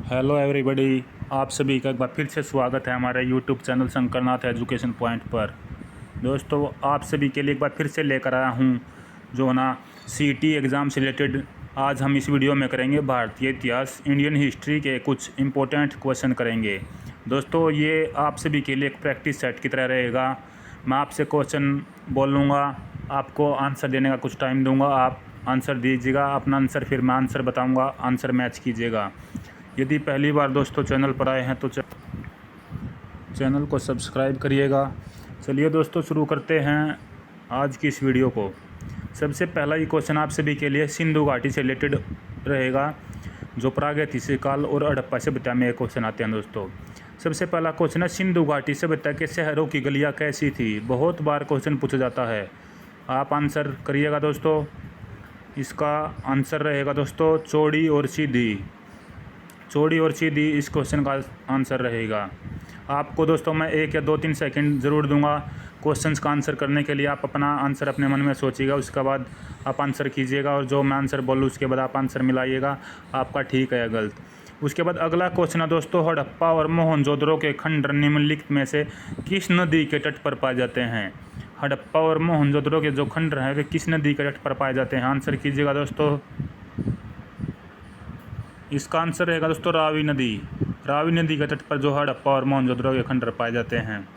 Hello everybody, आप सभी का एक बार फिर से स्वागत है हमारे YouTube channel Shankarnath education point पर। दोस्तों, आप सभी के लिए एक बार फिर से लेकर आया हूँ जो ना सीईटी एग्ज़ाम से रिलेटेड। आज हम इस वीडियो में करेंगे भारतीय इतिहास, इंडियन हिस्ट्री के कुछ इम्पोर्टेंट क्वेश्चन करेंगे। दोस्तों, ये आप सभी के लिए एक प्रैक्टिस सेट की तरह रहेगा। मैं आपसे क्वेश्चन बोलूँगा, आपको आंसर देने का कुछ टाइम दूँगा, आप आंसर दीजिएगा अपना आंसर, फिर मैं आंसर बताऊँगा, आंसर मैच कीजिएगा। यदि पहली बार दोस्तों चैनल पर आए हैं तो चैनल को सब्सक्राइब करिएगा। चलिए दोस्तों, शुरू करते हैं आज की इस वीडियो को। सबसे पहला ये क्वेश्चन आप सभी के लिए सिंधु घाटी से रिलेटेड रहेगा, जो प्रागैतिहासिक काल और हड़प्पा सभ्यता में क्वेश्चन आते हैं। दोस्तों, सबसे पहला क्वेश्चन है, सिंधु घाटी सभ्यता के शहरों की गलियाँ कैसी थी। बहुत बार क्वेश्चन पूछा जाता है, आप आंसर करिएगा। दोस्तों, इसका आंसर रहेगा दोस्तों चौड़ी और सीधी। चौड़ी और सीधी इस क्वेश्चन का आंसर रहेगा। आपको दोस्तों मैं 1 या 2-3 सेकंड ज़रूर दूंगा क्वेश्चंस का आंसर करने के लिए। आप अपना आंसर अपने मन में सोचिएगा, उसके बाद आप आंसर कीजिएगा, और जो मैं आंसर बोलूँ उसके बाद आप आंसर मिलाइएगा, आपका ठीक है या गलत। उसके बाद अगला क्वेश्चन है दोस्तों, हड़प्पा और मोहनजोदड़ो के खंडर निम्नलिखित में से किस नदी के तट पर पाए जाते हैं। हड़प्पा और मोहनजोदड़ो के जो खंडर हैं वे किस नदी के तट पर पाए जाते हैं, आंसर कीजिएगा। दोस्तों, इसका आंसर रहेगा दोस्तों रावी नदी। रावी नदी के तट पर जो हड़प्पा और मोहनजोदड़ो के खंडर पाए जाते हैं।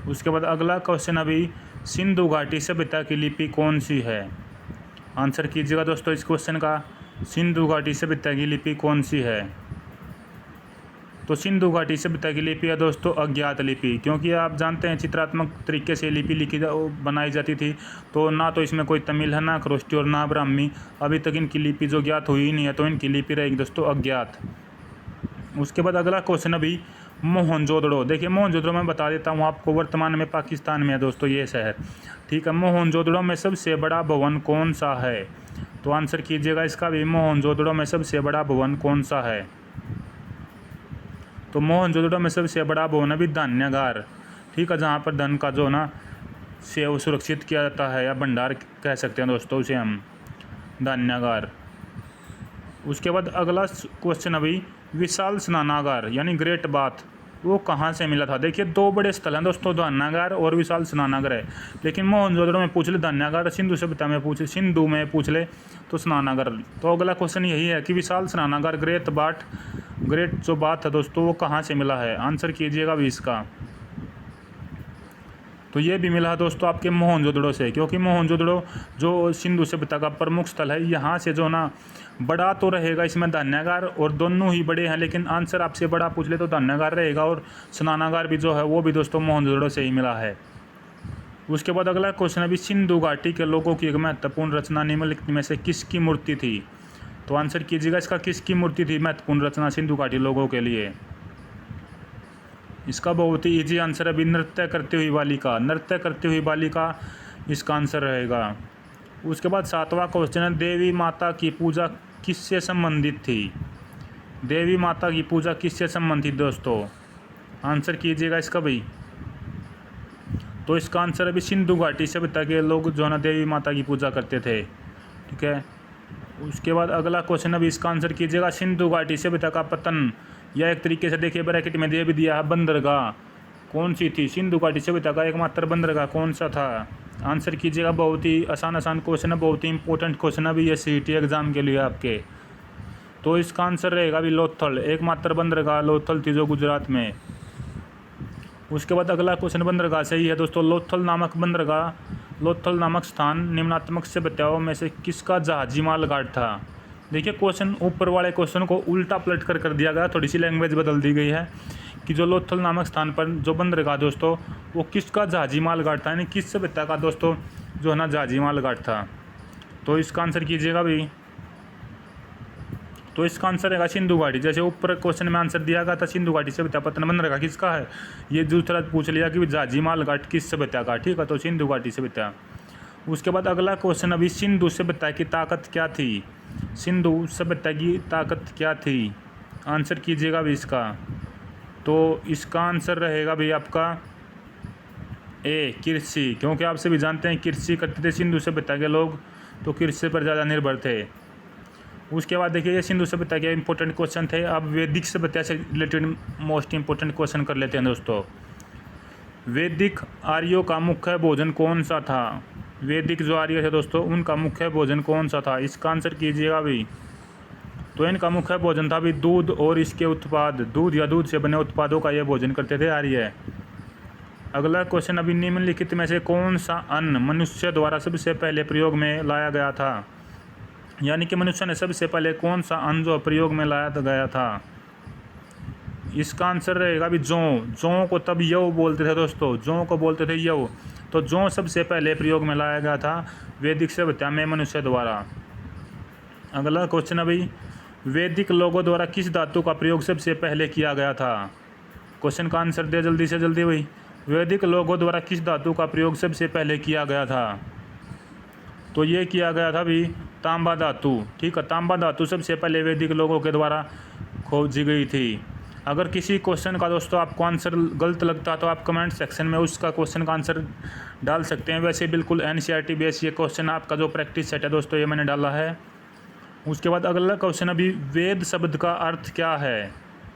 उसके बाद अगला क्वेश्चन अभी, सिंधु घाटी सभ्यता की लिपि कौन सी है, आंसर कीजिएगा दोस्तों इस क्वेश्चन का। सिंधु घाटी सभ्यता की लिपि कौन सी है। तो सिंधु घाटी सभ्यता की लिपि है दोस्तों अज्ञात लिपि, क्योंकि आप जानते हैं चित्रात्मक तरीके से लिपि बनाई जाती थी। तो ना तो इसमें कोई तमिल है, ना खरोष्टी और ना ब्राह्मी। अभी तक इनकी लिपि जो ज्ञात हुई नहीं है, तो इनकी लिपि रहेगी दोस्तों अज्ञात। उसके बाद अगला क्वेश्चन अभी, मोहनजोदड़ो। देखिए, मोहनजोदड़ो मैं बता देता हूँ आपको, वर्तमान में पाकिस्तान में है दोस्तों ये शहर, ठीक है। मोहनजोदड़ो में सबसे बड़ा भवन कौन सा है, तो आंसर कीजिएगा इसका भी। मोहनजोदड़ो में सबसे बड़ा भवन कौन सा है। तो मोहनजोदड़ो में सबसे बड़ा भवन अभी धान्यागार, ठीक है, जहाँ पर धन का जो ना सेव सुरक्षित किया जाता है, या भंडार कह सकते हैं दोस्तों उसे हम, धान्यागार। उसके बाद अगला क्वेश्चन अभी, विशाल स्नानागार यानी ग्रेट बाथ, वो कहाँ से मिला था। देखिए, 2 बड़े स्थल हैं दोस्तों, धान्यागार और विशाल स्नानागार है। लेकिन मोहनजोदड़ो में पूछ ले धान्यागार, सिंधु सभ्यता में पूछ, सिंधु में पूछ ले तो स्नानागार। तो अगला क्वेश्चन यही है कि विशाल स्नानागार ग्रेट जो बात है दोस्तों, वो कहाँ से मिला है, आंसर कीजिएगा भी इसका। तो ये भी मिला है दोस्तों आपके मोहनजोदड़ो से, क्योंकि मोहनजोदड़ो जो सिंधु सभ्यता का प्रमुख स्थल है, यहाँ से जो ना बड़ा तो रहेगा इसमें धान्यागार, और दोनों ही बड़े हैं, लेकिन आंसर आपसे बड़ा पूछ ले तो धान्यागार रहेगा, और स्नानागार भी जो है वो भी दोस्तों मोहनजोदड़ो से ही मिला है। उसके बाद अगला क्वेश्चन अभी, सिंधु घाटी के लोगों की एक महत्वपूर्ण रचना निम्नलिखित में से किसकी मूर्ति थी, तो आंसर कीजिएगा इसका, किसकी मूर्ति थी महत्वपूर्ण रचना सिंधु घाटी लोगों के लिए। इसका बहुत ही इजी आंसर है, अभी नृत्य करती हुई बालिका। नृत्य करती हुई बालिका इसका आंसर रहेगा। उसके बाद 7वां क्वेश्चन है, देवी माता की पूजा किससे संबंधित थी। देवी माता की पूजा किससे संबंधित दोस्तों, आंसर कीजिएगा इसका भाई। तो इसका आंसर अभी सिंधु घाटी सभ्यता के लोग जो है ना देवी माता की पूजा करते थे, ठीक है। उसके बाद अगला क्वेश्चन अभी इसका आंसर कीजिएगा, सिंधु घाटी सभ्यता का पतन, या एक तरीके से देखिए ब्रैकेट में दे भी दिया है, बंदरगाह कौन सी थी। सिंधु घाटी सभ्यता का एकमात्र बंदरगाह कौन सा था, आंसर कीजिएगा। बहुत ही आसान क्वेश्चन है, बहुत ही इंपॉर्टेंट क्वेश्चन है भी ये सीईटी एग्ज़ाम के लिए आपके। तो इसका आंसर रहेगा अभी लोथल, एकमात्र बंदरगाह लोथल थी जो गुजरात में। उसके बाद अगला क्वेश्चन बंदरगाह से ही है दोस्तों, लोथल नामक बंदरगाह, लोथल नामक स्थान निम्नात्मक सभ्यताओं में से किसका जहाजी माल घाट था। देखिए, क्वेश्चन ऊपर वाले क्वेश्चन को उल्टा पलट कर दिया गया, थोड़ी सी लैंग्वेज बदल दी गई है कि जो लोथल नामक स्थान पर जो बंदरगाह दोस्तों, वो किसका जहाजी माल घाट था, यानी किस सभ्यता का दोस्तों जो है ना जहाजी माल घाट था। तो इसका आंसर कीजिएगा भाई। तो इसका आंसर रहेगा सिंधु घाटी। जैसे ऊपर क्वेश्चन में आंसर दिया गया था सिंधु घाटी सभ्यता पतन बंदरगाह किसका है, ये दूसरा पूछ लिया कि जहाजी माल घाट किस सभ्यता का, ठीक है, तो सिंधु घाटी सभ्यता। उसके बाद अगला क्वेश्चन अभी, सिंधु सभ्यता की ताकत क्या थी। सिंधु सभ्यता की ताकत क्या थी, आंसर कीजिएगा भी इसका। तो इसका आंसर रहेगा भाई आपका ए, कृषि, क्योंकि आप सभी जानते हैं कृषि करते थे सिंधु सभ्यता के लोग, तो कृषि पर ज़्यादा निर्भर थे। उसके बाद देखिए ये सिंधु सभ्यता के इंपॉर्टेंट क्वेश्चन थे। अब वैदिक सभ्यता से रिलेटेड मोस्ट इंपॉर्टेंट क्वेश्चन कर लेते हैं दोस्तों। वैदिक आर्यों का मुख्य भोजन कौन सा था? वैदिक जो आर्य थे दोस्तों उनका मुख्य भोजन कौन सा था? इसका आंसर कीजिएगा भाई। तो इनका मुख्य भोजन था भी दूध और इसके उत्पाद, दूध या दूध से बने उत्पादों का ये भोजन करते थे आर्य। अगला क्वेश्चन, अभी निम्नलिखित में से कौन सा अन्न मनुष्य द्वारा सबसे पहले प्रयोग में लाया गया था? यानी कि मनुष्य ने सबसे पहले कौन सा अन्न जो प्रयोग में लाया गया था? इसका आंसर रहेगा भी जौ। जौ को तब यव बोलते थे दोस्तों, जौ को बोलते थे यव। तो जौ सबसे पहले प्रयोग में लाया गया था वैदिक सभ्यता में मनुष्य द्वारा। अगला क्वेश्चन है भाई, वैदिक लोगों द्वारा किस धातु का प्रयोग सबसे पहले किया गया था? क्वेश्चन का आंसर दे जल्दी से जल्दी भाई। वैदिक लोगों द्वारा किस धातु का प्रयोग सबसे पहले किया गया था? तो ये किया गया था भी तांबा धातु। ठीक है, तांबा धातु सबसे पहले वैदिक लोगों के द्वारा खोजी गई थी। अगर किसी क्वेश्चन का दोस्तों आपको आंसर गलत लगता तो आप कमेंट सेक्शन में उसका क्वेश्चन का आंसर डाल सकते हैं। वैसे बिल्कुल NCERT बेस ये क्वेश्चन आपका जो प्रैक्टिस सेट है दोस्तों ये मैंने डाला है। उसके बाद अगला क्वेश्चन, अभी वेद शब्द का अर्थ क्या है?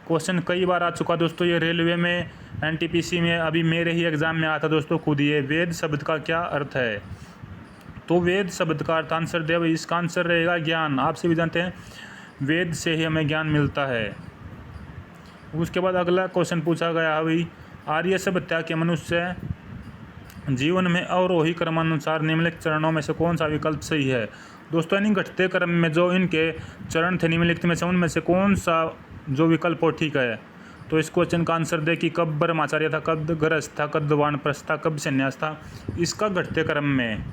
क्वेश्चन कई बार आ चुका दोस्तों, ये रेलवे में NTPC में अभी मेरे ही एग्ज़ाम में आया था दोस्तों खुद। ये वेद शब्द का क्या अर्थ है? तो वेद शब्द का अर्थ आंसर दे भाई। इसका आंसर रहेगा ज्ञान। आप सभी जानते हैं वेद से ही हमें ज्ञान मिलता है। उसके बाद अगला क्वेश्चन पूछा गया है भाई, आर्य सभ्यता के मनुष्य जीवन में अवरोही क्रमानुसार निम्नलिखित चरणों में से कौन सा विकल्प सही है? दोस्तों यानी घटते क्रम में जो इनके चरण थे निम्नलिखित में से उनमें से कौन सा जो विकल्प हो ठीक है? तो इस क्वेश्चन का आंसर दे कि कब ब्रह्मचार्य था, कब गृहस्थ था, कब वानप्रस्थ था, कब संन्यास था। इसका घटते क्रम में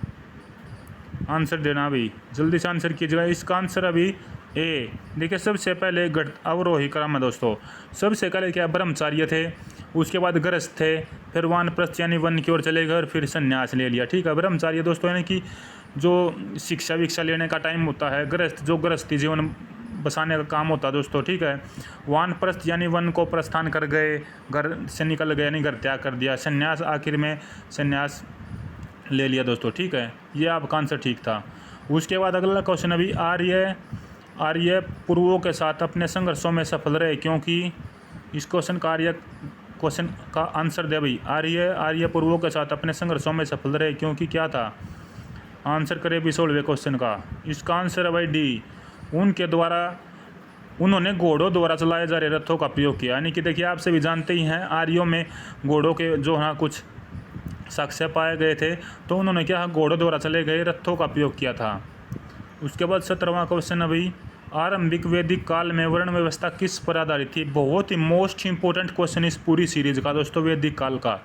आंसर देना भाई, जल्दी से आंसर कीजिएगा। इसका आंसर अभी ए। देखिए सबसे पहले अवरोही क्रम है दोस्तों। सबसे पहले क्या ब्रह्मचार्य थे, उसके बाद गृहस्थ थे, फिर वानप्रस्थ यानी वन की ओर चले गए और फिर संन्यास ले लिया। ठीक है, ब्रह्मचार्य दोस्तों यानी कि जो शिक्षा विक्षा लेने का टाइम होता है, गृहस्थ जो गृहस्थी जीवन बसाने का काम होता है दोस्तों। ठीक है, वानप्रस्थ यानी वन को प्रस्थान कर गए, घर से निकल गए यानी घर त्याग कर दिया। संन्यास आखिर में संन्यास ले लिया दोस्तों। ठीक है, ये आपका आंसर ठीक था। उसके बाद अगला क्वेश्चन अभी, आर्य पूर्वों के साथ अपने संघर्षों में सफल रहे क्योंकि? इस क्वेश्चन का आंसर दे भाई। आर्य पूर्वों के साथ अपने संघर्षों में सफल रहे क्योंकि क्या था? आंसर करे भी 16वें क्वेश्चन का। इसका आंसर है भाई डी। उन्होंने घोड़ों द्वारा चलाए जा रहे रथों का प्रयोग किया। यानी कि देखिए आप सभी जानते ही हैं आर्यों में घोड़ों के जो है कुछ साक्ष्य पाए गए थे, तो उन्होंने क्या घोड़ों द्वारा चले गए रथों का प्रयोग किया था। उसके बाद 17वां क्वेश्चन अभी, आरंभिक वैदिक काल में वर्ण व्यवस्था किस पर आधारित थी? बहुत ही मोस्ट इंपॉर्टेंट क्वेश्चन इस पूरी सीरीज का दोस्तों। वैदिक काल का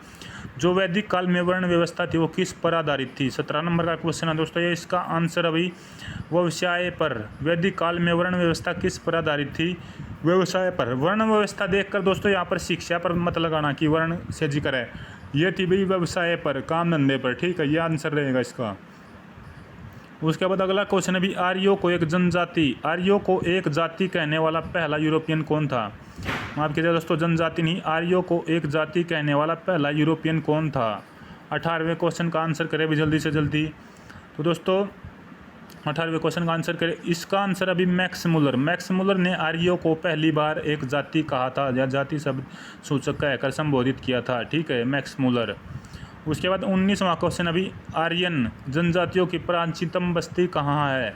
जो वैदिक काल में वर्ण व्यवस्था थी वो किस पर आधारित थी? 17 नंबर का क्वेश्चन है दोस्तों ये। इसका आंसर अभी व्यवसाय पर। वैदिक काल में वर्ण व्यवस्था किस पर आधारित थी? व्यवसाय पर। वर्ण व्यवस्था देखकर दोस्तों यहाँ पर शिक्षा पर मत लगाना कि वर्ण से जिक्र है, ये थी भाई व्यवसाय पर, काम धंधे पर। ठीक है, ये आंसर रहेगा इसका। उसके बाद अगला क्वेश्चन है भी, आर्यों को एक जाति कहने वाला पहला यूरोपियन कौन था? माफ कीजिए दोस्तों, जनजाति नहीं, आर्यों को एक जाति कहने वाला पहला यूरोपियन कौन था? 18वें क्वेश्चन का आंसर करें भी जल्दी से जल्दी। तो दोस्तों 18वें क्वेश्चन का आंसर करें। इसका आंसर अभी मैक्स मुलर ने आर्यों को पहली बार एक जाति कहा था या जाति शब्द सूचक कहकर संबोधित किया था। ठीक है, मैक्स मुलर। उसके बाद 19वां क्वेश्चन अभी, आर्यन जनजातियों की प्राचीनतम बस्ती कहाँ है?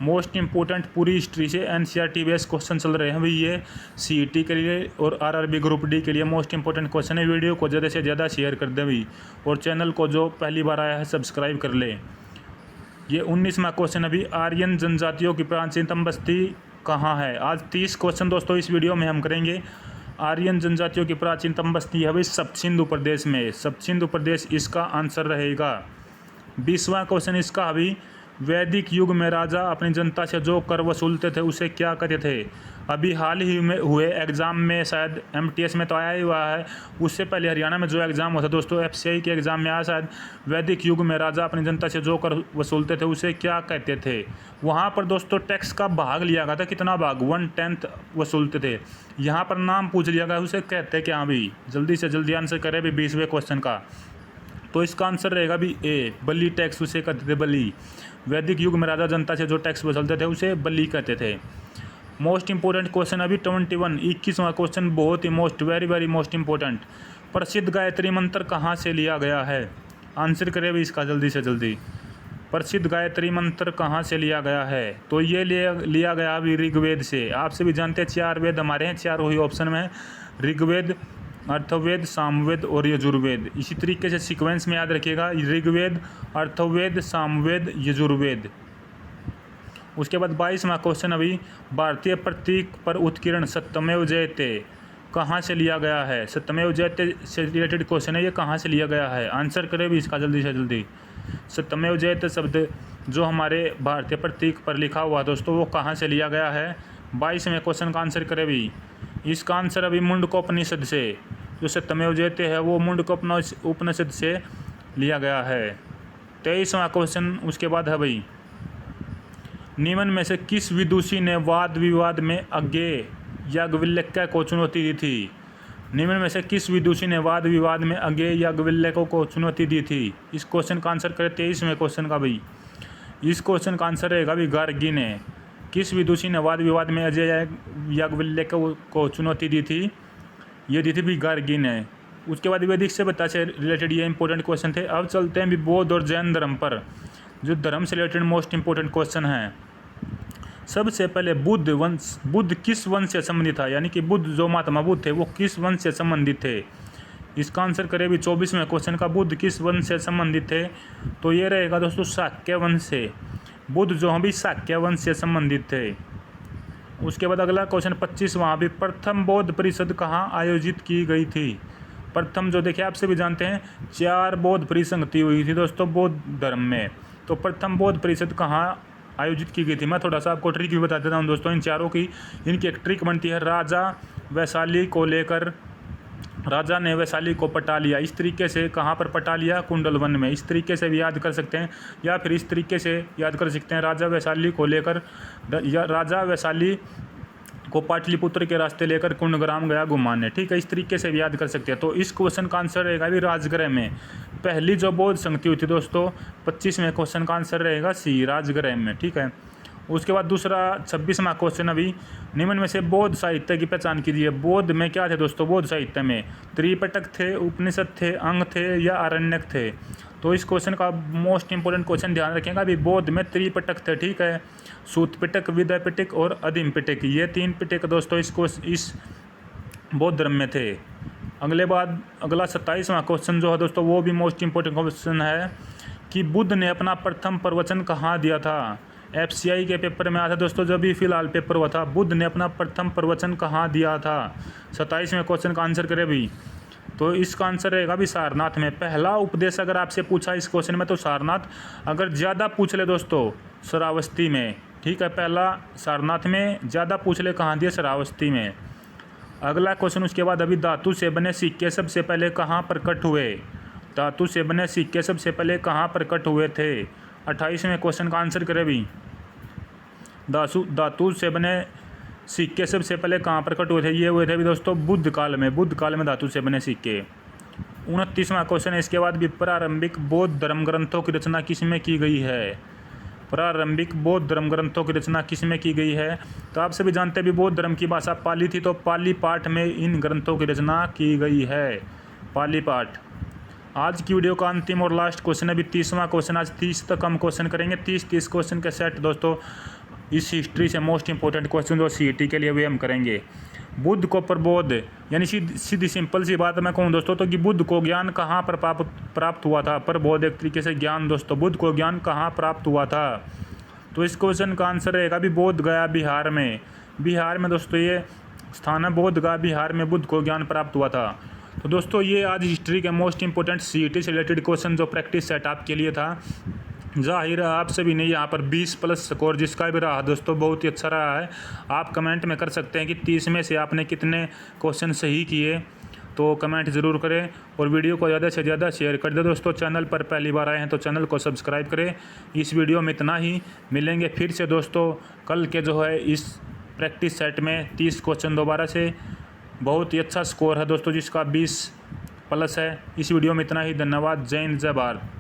मोस्ट इंपॉर्टेंट पूरी हिस्ट्री से NCERT बेस क्वेश्चन चल रहे हैं भाई ये CET के लिए और RRB ग्रुप D के लिए मोस्ट इंपॉर्टेंट क्वेश्चन है। वीडियो को ज़्यादा से ज़्यादा शेयर कर दें भाई, और चैनल को जो पहली बार आया है सब्सक्राइब कर ले। ये 19वां क्वेश्चन अभी, आर्यन जनजातियों की प्राचीनतम बस्ती कहाँ है? आज 30 क्वेश्चन दोस्तों इस वीडियो में हम करेंगे। आर्यन जनजातियों की प्राचीनतम बस्ती है भाई सब सिंधु प्रदेश में, सब सिंधु प्रदेश इसका आंसर रहेगा। 20वां क्वेश्चन इसका अभी, वैदिक युग में राजा अपनी जनता से जो कर वसूलते थे उसे क्या कहते थे? अभी हाल ही में हुए एग्ज़ाम में शायद MTS में तो आया ही हुआ है, उससे पहले हरियाणा में जो एग्ज़ाम हुआ था दोस्तों FCI के एग्ज़ाम में आया शायद, वैदिक युग में राजा अपनी जनता से जो कर वसूलते थे उसे क्या कहते थे? वहाँ पर दोस्तों टैक्स का भाग लिया गया था, कितना भाग? 1/10 वसूलते थे। यहाँ पर नाम पूछ लिया गया उसे कहते क्या? भी जल्दी से जल्दी आंसर करें भी 20वें क्वेश्चन का। तो इसका आंसर रहेगा भी ए, बलि टैक्स उसे कहते थे, बलि। वैदिक युग में राजा जनता से जो टैक्स वसूलते थे उसे बलि कहते थे। मोस्ट इंपोर्टेंट क्वेश्चन अभी 21वां क्वेश्चन, बहुत ही वेरी वेरी मोस्ट इंपोर्टेंट। प्रसिद्ध गायत्री मंत्र कहाँ से लिया गया है? आंसर करें भी इसका जल्दी से जल्दी। प्रसिद्ध गायत्री मंत्र कहाँ से लिया गया है? तो ये लिया गया अभी ऋग्वेद से। आप सभी जानते हैं 4 वेद हमारे हैं, 4 वही ऑप्शन में है, ऋग्वेद, अर्थवेद, सामवेद और यजुर्वेद। इसी तरीके से सीक्वेंस में याद रखिएगा, ऋग्वेद, अर्थवेद, सामवेद, यजुर्वेद। उसके बाद 22वां क्वेश्चन अभी, भारतीय प्रतीक पर उत्कीर्ण सत्यमेव जयते कहाँ से लिया गया है? सत्यमेव जयते से रिलेटेड क्वेश्चन है, ये कहाँ से लिया गया है? आंसर करें भी इसका जल्दी से जल्दी। सत्यमेव जयते शब्द जो हमारे भारतीय प्रतीक पर लिखा हुआ दोस्तों, वो कहाँ से लिया गया है? 22वें क्वेश्चन का आंसर करें भी। इसका आंसर अभी मुंडकोपनिषद से, जो सत्यमेव जयते है वो मुंडकोपनिषद से लिया गया है। 23वां क्वेश्चन उसके बाद है भाई, निम्न में से किस विदुषी ने वाद विवाद में अज्ञेय याज्ञवल्क्य को चुनौती दी थी? निम्न में से किस विदुषी ने वाद विवाद में अज्ञेय याज्ञवल्क्य को चुनौती दी थी? इस क्वेश्चन का आंसर करें 23वें क्वेश्चन का भाई। इस क्वेश्चन का आंसर रहेगा भी गार्गी ने। किस विदुषी ने वाद विवाद में अजय याज्ञवल्क्य को चुनौती दी थी? ये दी थी भी गार्गी ने। उसके बाद वैदिक सभ्यता से रिलेटेड ये इंपॉर्टेंट क्वेश्चन थे। अब चलते हैं भी बौद्ध और जैन धर्म पर, जो धर्म से रिलेटेड मोस्ट इंपॉर्टेंट क्वेश्चन हैं। सबसे पहले बुद्ध किस वंश से संबंधित था? यानी कि बुद्ध जो महात्मा बुद्ध थे वो किस वंश से संबंधित थे? इसका आंसर करें भी 24वें क्वेश्चन का, बुद्ध किस वंश से संबंधित थे? तो ये रहेगा दोस्तों शाक्य वंश से। बुद्ध जो हैं भी शाक्य वंश से संबंधित थे। उसके बाद अगला क्वेश्चन 25वां भी, प्रथम बौद्ध परिषद कहाँ आयोजित की गई थी? प्रथम जो देखिए आप सभी जानते हैं 4 बौद्ध परिसंगति हुई थी दोस्तों बौद्ध धर्म में। तो प्रथम बौद्ध परिषद कहाँ आयोजित की गई थी? मैं थोड़ा सा आपको ट्रिक भी बता देता हूँ दोस्तों इन चारों की। इनकी एक ट्रिक बनती है, राजा वैशाली को लेकर, राजा ने वैशाली को पटा लिया। इस तरीके से कहाँ पर पटा लिया? कुंडलवन में। इस तरीके से भी याद कर सकते हैं, या फिर इस तरीके से याद कर सकते हैं, राजा वैशाली को लेकर, या राजा वैशाली को पाटलिपुत्र के रास्ते लेकर कुंडग्राम गया घुमाने। ठीक है, इस तरीके से भी याद कर सकते हैं। तो इस क्वेश्चन का आंसर रहेगा भी राजगृह में। पहली जो बौद्ध संगति हुई थी दोस्तों, 25वें क्वेश्चन का आंसर रहेगा सी, राजगृह में। ठीक है। उसके बाद दूसरा 26वां क्वेश्चन अभी, निम्न में से बौद्ध साहित्य की पहचान कीजिए। बौद्ध में क्या थे दोस्तों? बौद्ध साहित्य में त्रिपिटक थे, उपनिषद थे, अंग थे या आरण्यक थे? तो इस क्वेश्चन का मोस्ट इंपोर्टेंट क्वेश्चन ध्यान रखेंगे, अभी बौद्ध में त्रिपिटक थे। ठीक है, सूत पिटक, विद्या पिटक और अधिम पिटक, ये 3 पिटक दोस्तों इस बौद्ध धर्म में थे। अगला 27वां क्वेश्चन जो है दोस्तों, वो भी मोस्ट इंपोर्टेंट क्वेश्चन है कि बुद्ध ने अपना प्रथम प्रवचन कहाँ दिया था? FCI के पेपर में आया था दोस्तों, जब भी फिलहाल पेपर हुआ था, बुद्ध ने अपना प्रथम प्रवचन कहाँ दिया था? 27वें क्वेश्चन का आंसर करें भी। तो इसका आंसर रहेगा भी सारनाथ में। पहला उपदेश अगर आपसे पूछा इस क्वेश्चन में तो सारनाथ, अगर ज़्यादा पूछ ले दोस्तों श्रावस्ती में। ठीक है, पहला सारनाथ में, ज़्यादा पूछ ले कहाँ दिया? श्रावस्ती में। अगला क्वेश्चन उसके बाद अभी, धातु से बने सिक्के सबसे पहले कहाँ प्रकट हुए? धातु से बने सिक्के सबसे पहले कहाँ प्रकट हुए थे? 28वें क्वेश्चन का आंसर करें भी। धातु से बने सिक्के सबसे पहले कहाँ प्रकट हुए थे? ये हुए थे भी दोस्तों बुद्ध काल में। बुद्ध काल में धातु से बने सिक्के। 29वां क्वेश्चन है इसके बाद भी, प्रारंभिक बौद्ध धर्म ग्रंथों की रचना किसमें की गई है? प्रारंभिक बौद्ध धर्म ग्रंथों की रचना किसमें की गई है? तो आप सभी जानते हैं भी बौद्ध धर्म की भाषा पाली थी, तो पाली पाठ में इन ग्रंथों की रचना की गई है, पाली पाठ। आज की वीडियो का अंतिम और लास्ट क्वेश्चन है भी 30वां क्वेश्चन। आज 30 तक हम क्वेश्चन करेंगे, 30 क्वेश्चन के सेट दोस्तों इस हिस्ट्री से मोस्ट इंपॉर्टेंट क्वेश्चन जो CET के लिए भी हम करेंगे। बुद्ध को प्रबोध, यानी सीधी सिंपल सी बात मैं कहूँ दोस्तों तो कि बुद्ध को ज्ञान कहाँ पर प्राप्त हुआ था? प्रबोध एक तरीके से ज्ञान दोस्तों, बुद्ध को ज्ञान कहाँ प्राप्त हुआ था? तो इस क्वेश्चन का आंसर रहेगा भी बोध गया, बिहार में। बिहार में दोस्तों ये स्थान है, बोध गया बिहार में बुद्ध को ज्ञान प्राप्त हुआ था। तो दोस्तों ये आज हिस्ट्री के मोस्ट इंपॉर्टेंट CET से रिलेटेड क्वेश्चन जो प्रैक्टिस सेट आपके लिए था। जाहिर है आप सभी ने यहाँ पर 20+ स्कोर जिसका भी रहा दोस्तों बहुत ही अच्छा रहा है। आप कमेंट में कर सकते हैं कि 30 में से आपने कितने क्वेश्चन सही किए, तो कमेंट ज़रूर करें और वीडियो को ज़्यादा से ज़्यादा शेयर कर दे दोस्तों। चैनल पर पहली बार आए हैं तो चैनल को सब्सक्राइब करें। इस वीडियो में इतना ही, मिलेंगे फिर से दोस्तों कल के जो है इस प्रैक्टिस सेट में 30 क्वेश्चन दोबारा से। बहुत ही अच्छा स्कोर है दोस्तों जिसका प्लस है। इस वीडियो में इतना ही। धन्यवाद। जय हिंद, जय भारत।